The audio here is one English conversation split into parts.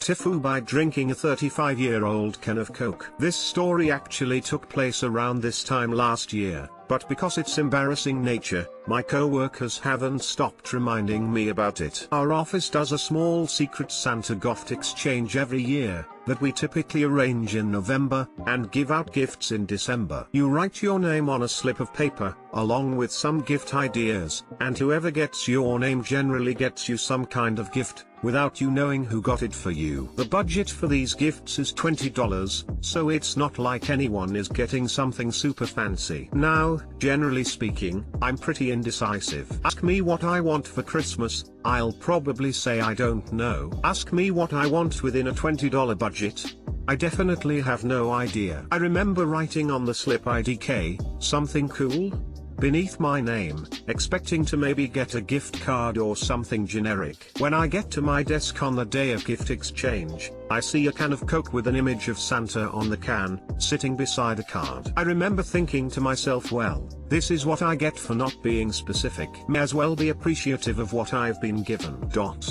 TIFU by drinking a 35-year-old can of Coke. This story actually took place around this time last year, but because its embarrassing nature, my co-workers haven't stopped reminding me about it. Our office does a small Secret Santa gift exchange every year, that we typically arrange in November, and give out gifts in December. You write your name on a slip of paper, along with some gift ideas, and whoever gets your name generally gets you some kind of gift, without you knowing who got it for you. The budget for these gifts is $20, so it's not like anyone is getting something super fancy. Now, generally speaking, I'm pretty indecisive. Ask me what I want for Christmas, I'll probably say I don't know. Ask me what I want within a $20 budget, I definitely have no idea. I remember writing on the slip IDK, something cool? Beneath my name, expecting to maybe get a gift card or something generic. When I get to my desk on the day of gift exchange, I see a can of Coke with an image of Santa on the can, sitting beside a card. I remember thinking to myself, well, this is what I get for not being specific. May as well be appreciative of what I've been given.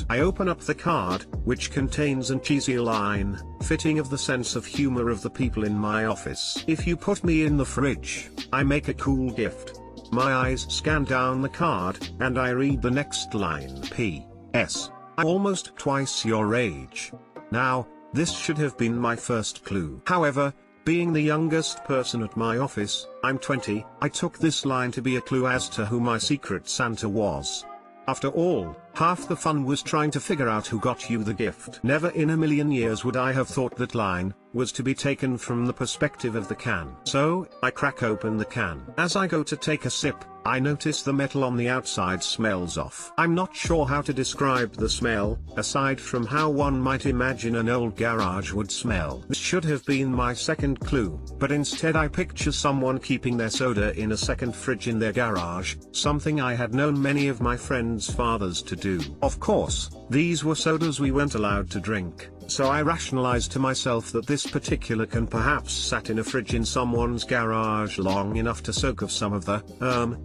I open up the card, which contains an cheesy line, fitting of the sense of humor of the people in my office. If you put me in the fridge, I make a cool gift. My eyes scan down the card, and I read the next line. P.S. I'm almost twice your age. Now, this should have been my first clue. However, being the youngest person at my office, I'm 20, I took this line to be a clue as to who my Secret Santa was. After all, half the fun was trying to figure out who got you the gift. Never in a million years would I have thought that line was to be taken from the perspective of the can. So, I crack open the can. As I go to take a sip, I notice the metal on the outside smells off. I'm not sure how to describe the smell, aside from how one might imagine an old garage would smell. This should have been my second clue, but instead I picture someone keeping their soda in a second fridge in their garage, something I had known many of my friends' fathers to do. Of course, these were sodas we weren't allowed to drink, so I rationalized to myself that this particular can perhaps sat in a fridge in someone's garage long enough to soak up some of the,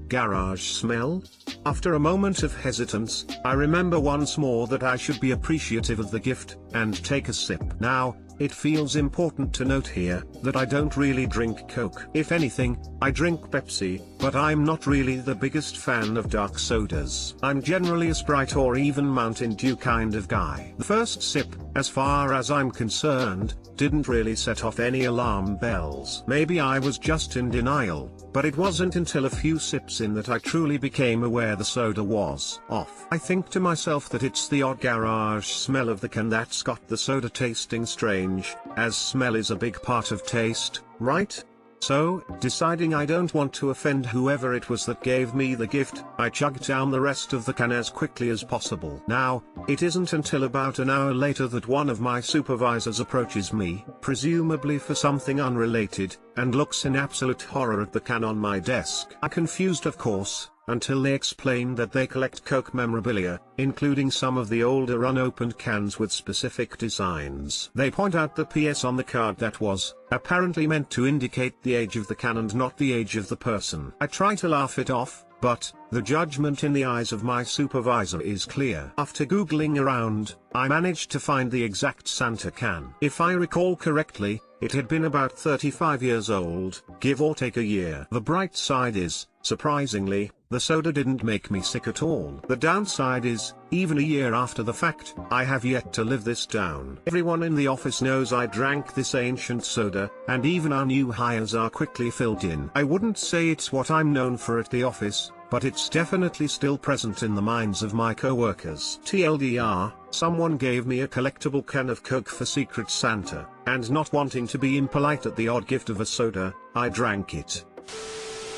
garage smell? After a moment of hesitance, I remember once more that I should be appreciative of the gift, and take a sip. Now, it feels important to note here, that I don't really drink Coke. If anything, I drink Pepsi, but I'm not really the biggest fan of dark sodas. I'm generally a Sprite or even Mountain Dew kind of guy. The first sip, as far as I'm concerned, didn't really set off any alarm bells. Maybe I was just in denial, but it wasn't until a few sips in that I truly became aware the soda was off. I think to myself that it's the odd garage smell of the can that's got the soda tasting strange, as smell is a big part of taste, right? So, deciding I don't want to offend whoever it was that gave me the gift, I chugged down the rest of the can as quickly as possible. Now, it isn't until about an hour later that one of my supervisors approaches me, presumably for something unrelated, and looks in absolute horror at the can on my desk. I'm confused, of course, until they explain that they collect Coke memorabilia, including some of the older unopened cans with specific designs. They point out the PS on the card that was, apparently meant to indicate the age of the can and not the age of the person. I try to laugh it off, but, the judgment in the eyes of my supervisor is clear. After googling around, I managed to find the exact Santa can. If I recall correctly, it had been about 35 years old, give or take a year. The bright side is, surprisingly, the soda didn't make me sick at all. The downside is, even a year after the fact, I have yet to live this down. Everyone in the office knows I drank this ancient soda, and even our new hires are quickly filled in. I wouldn't say it's what I'm known for at the office, but it's definitely still present in the minds of my co-workers. TLDR, someone gave me a collectible can of Coke for Secret Santa, and not wanting to be impolite at the odd gift of a soda, I drank it.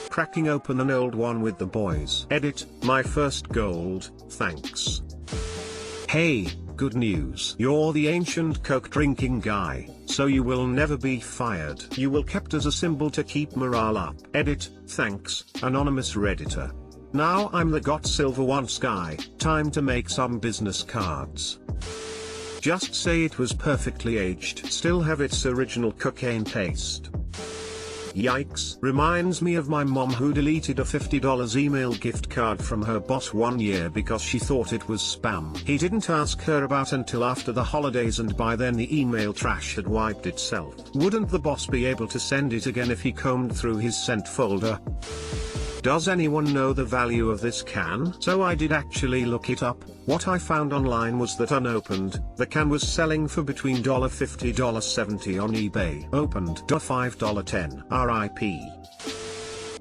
Cracking open an old one with the boys. Edit, my first gold, thanks. Hey, good news. You're the ancient Coke drinking guy, so you will never be fired. You will kept as a symbol to keep morale up. Edit, thanks, anonymous redditor. Now I'm the got silver once guy, time to make some business cards. Just say it was perfectly aged. Still have its original cocaine taste. Yikes. Reminds me of my mom who deleted a $50 email gift card from her boss one year because she thought it was spam. He didn't ask her about until after the holidays, and by then the email trash had wiped itself. Wouldn't the boss be able to send it again if he combed through his sent folder? Does anyone know the value of this can? So I did actually look it up. What I found online was that unopened, the can was selling for between $50 to $70 on eBay. Opened $5.10. RIP.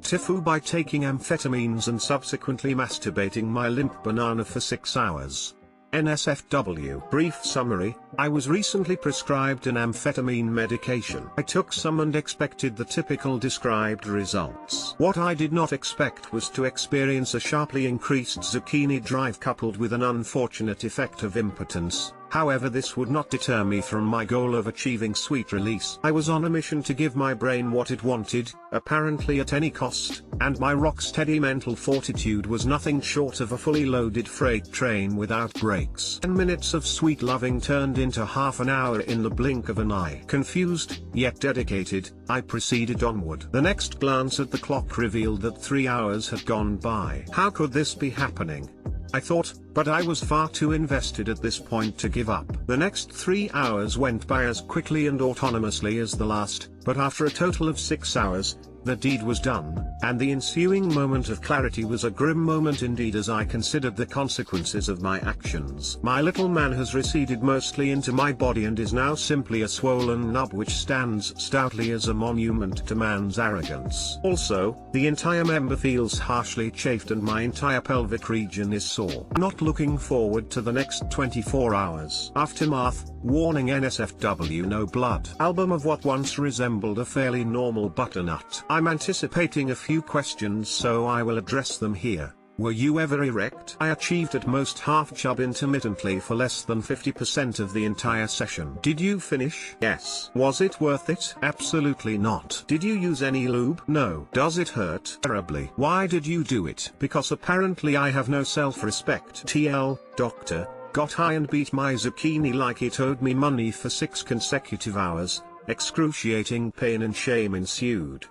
TIFU by taking amphetamines and subsequently masturbating my limp banana for 6 hours. NSFW. Brief summary: I was recently prescribed an amphetamine medication. I took some and expected the typical described results. What I did not expect was to experience a sharply increased zucchini drive coupled with an unfortunate effect of impotence. However, this would not deter me from my goal of achieving sweet release. I was on a mission to give my brain what it wanted, apparently at any cost, and my rock-steady mental fortitude was nothing short of a fully loaded freight train without brakes. 10 minutes of sweet loving turned into half an hour in the blink of an eye. Confused, yet dedicated, I proceeded onward. The next glance at the clock revealed that 3 hours had gone by. How could this be happening? I thought, but I was far too invested at this point to give up. The next 3 hours went by as quickly and autonomously as the last, but after a total of 6 hours, the deed was done, and the ensuing moment of clarity was a grim moment indeed as I considered the consequences of my actions. My little man has receded mostly into my body and is now simply a swollen nub which stands stoutly as a monument to man's arrogance. Also, the entire member feels harshly chafed and my entire pelvic region is sore. Not looking forward to the next 24 hours. Aftermath. Warning: NSFW no blood. Album of what once resembled a fairly normal butternut. I'm anticipating a few questions, so I will address them here. Were you ever erect? I achieved at most half chub intermittently for less than 50% of the entire session. Did you finish? Yes. Was it worth it? Absolutely not. Did you use any lube? No. Does it hurt? Terribly. Why did you do it? Because apparently I have no self-respect. TL, doctor. Got high and beat my zucchini like it owed me money for 6 consecutive hours. Excruciating pain and shame ensued.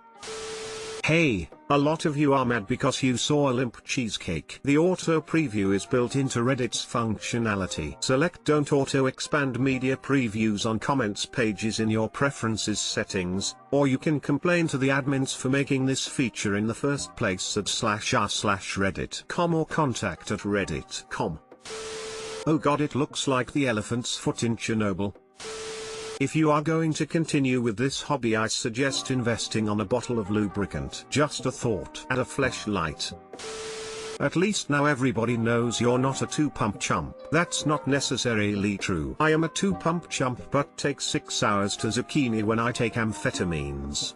Hey, a lot of you are mad because you saw a limp cheesecake. The auto preview is built into Reddit's functionality. Select Don't Auto Expand Media Previews on comments pages in your preferences settings, or you can complain to the admins for making this feature in the first place at /r/reddit.com or contact@reddit.com. Oh god, it looks like the elephant's foot in Chernobyl. If you are going to continue with this hobby, I suggest investing on a bottle of lubricant. Just a thought. And a fleshlight. At least now everybody knows you're not a 2-pump chump. That's not necessarily true. I am a 2-pump chump but take 6 hours to zucchini when I take amphetamines.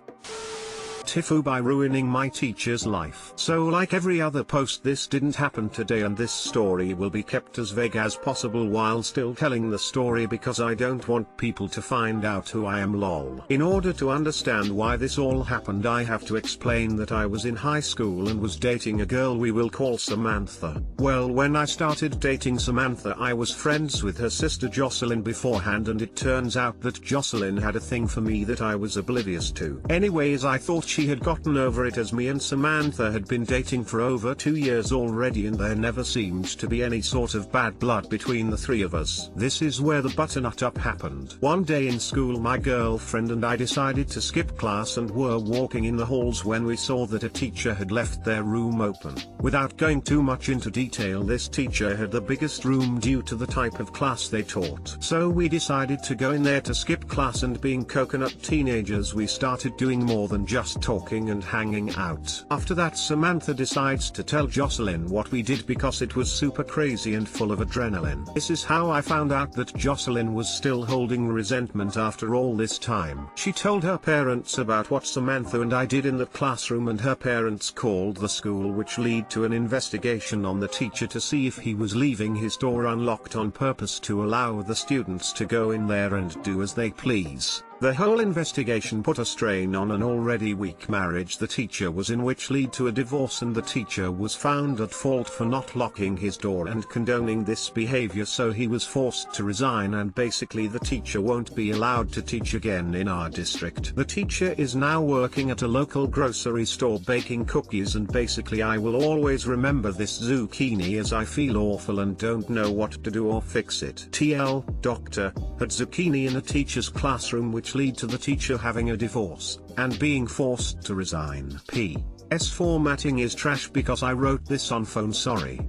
TIFU by ruining my teacher's life. So like every other post, this didn't happen today and this story will be kept as vague as possible while still telling the story because I don't want people to find out who I am, lol. In order to understand why this all happened, I have to explain that I was in high school and was dating a girl we will call Samantha. Well, when I started dating Samantha, I was friends with her sister Jocelyn beforehand, and it turns out that Jocelyn had a thing for me that I was oblivious to. Anyways, I thought she had gotten over it as me and Samantha had been dating for over 2 years already and there never seemed to be any sort of bad blood between the three of us. This is where the butternut up happened. One day in school, my girlfriend and I decided to skip class and were walking in the halls when we saw that a teacher had left their room open. Without going too much into detail, this teacher had the biggest room due to the type of class they taught. So we decided to go in there to skip class, and being coconut teenagers, we started doing more than just talking and hanging out. After that, Samantha decides to tell Jocelyn what we did because it was super crazy and full of adrenaline. This is how I found out that Jocelyn was still holding resentment after all this time. She told her parents about what Samantha and I did in the classroom, and her parents called the school, which led to an investigation on the teacher to see if he was leaving his door unlocked on purpose to allow the students to go in there and do as they please. The whole investigation put a strain on an already weak marriage the teacher was in, which led to a divorce, and the teacher was found at fault for not locking his door and condoning this behavior, so he was forced to resign, and basically the teacher won't be allowed to teach again in our district. The teacher is now working at a local grocery store baking cookies, and basically I will always remember this zucchini as I feel awful and don't know what to do or fix it. TL, doctor, had zucchini in a teacher's classroom, which lead to the teacher having a divorce, and being forced to resign. P.S. Formatting is trash because I wrote this on phone, sorry.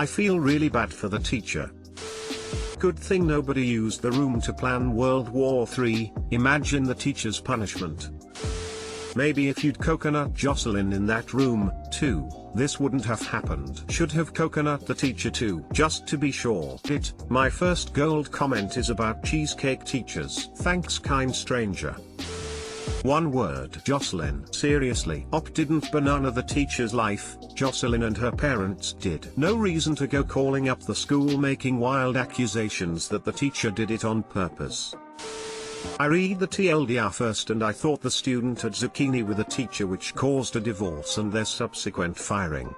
I feel really bad for the teacher. Good thing nobody used the room to plan World War III, imagine the teacher's punishment. Maybe if you'd coconut Jocelyn in that room, too, this wouldn't have happened. Should have coconut the teacher too, just to be sure. My first gold comment is about cheesecake teachers. Thanks, kind stranger. One word. Jocelyn. Seriously. Op didn't banana the teacher's life, Jocelyn and her parents did. No reason to go calling up the school making wild accusations that the teacher did it on purpose. I read the TLDR first, and I thought the student had zucchini with a teacher, which caused a divorce and their subsequent firing.